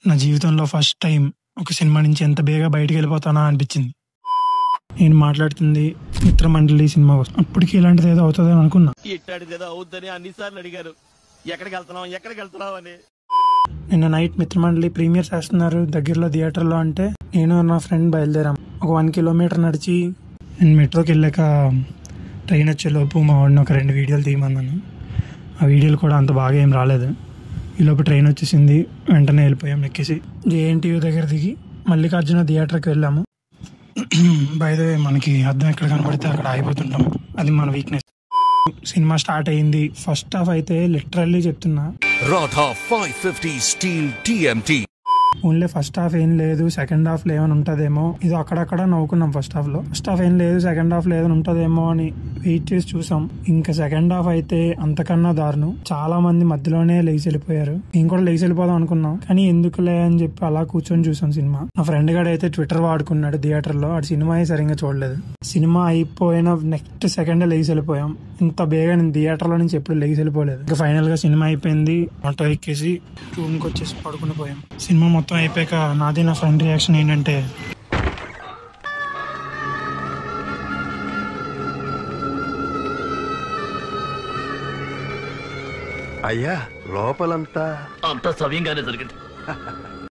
నా జీవితంలో first time ఒక సినిమా నుంచి ఎంత బేగా బయటికి వెళ్ళిపోతానా అనిపించింది. నేను మాట్లాడుతుంది మిత్రమండలి సినిమా కోసం. అప్పటికి ఇలాంటిది ఏదో అవుతుందని అనుకున్నా. నిన్న నైట్ మిత్రమండలి ప్రీమియర్ చేస్తున్నారు దగ్గరలో థియేటర్లో అంటే నేను నా ఫ్రెండ్ బయలుదేరాం. ఒక 1 కిలోమీటర్ నడిచి నేను మెట్రోకి వెళ్ళాక ట్రైన్ వచ్చేలోపు మా వాడిని ఒక 2 వీడియోలు తీయమన్నాను. ఆ వీడియోలు కూడా అంత బాగా ఏం రాలేదు. ఈలోపు ట్రైన్ వచ్చేసింది. వెంటనే వెళ్ళిపోయాం ఎక్కేసి. జేఎన్టీయూ దగ్గర దిగి మల్లికార్జున థియేటర్కి వెళ్ళాము. బై ద వే మనకి అద్దం ఎక్కడ కనబడితే అక్కడ ఆగిపోతుంటాం, అది మన వీక్నెస్. సినిమా స్టార్ట్ అయింది. ఫస్ట్ హాఫ్ అయితే లిటరల్లీ చెప్తున్నా Radha 550 steel TMT. Only first half ఏం లేదు, సెకండ్ హాఫ్ లో ఏమైనా ఉంటదేమో, ఇది అక్కడక్కడ నవ్వుకున్నాం. ఫస్ట్ హాఫ్ లో ఏం లేదు, సెకండ్ హాఫ్ లో ఏదైనా ఉంటదేమో అని వెయిట్ చేసి చూసాం. ఇంకా సెకండ్ హాఫ్ అయితే అంతకన్నా దారుణం. చాలా మంది మధ్యలోనే లేచి వెళ్ళిపోయారు. మేము కూడా లేచి వెళ్ళిపోదాం అనుకున్నాం, కానీ ఎందుకులే అని చెప్పి అలా కూర్చొని చూసాం సినిమా. నా ఫ్రెండ్ గారు అయితే ట్విట్టర్ వాడుకున్నాడు థియేటర్ లో. ఆడు సినిమా సరిగ్గా చూడలేదు. సినిమా అయిపోయిన నెక్స్ట్ సెకండ్ లేచి వెళ్ళిపోయాం. ఇంత బేగా నేను థియేటర్ లో నుంచి ఎప్పుడు లేచి వెళ్ళిపోలేదు. ఇంకా ఫైనల్ గా సినిమా అయిపోయింది. ఆటో ఎక్కేసి రూమ్ కి వచ్చేసి పడుకుని పోయాం. సినిమా మొత్తం అయిపోయాక నాది నా ఫ్రెండ్ రియాక్షన్ ఏంటంటే, అయ్యా లోపలంతా అంతా సవ్యంగానే జరిగింది.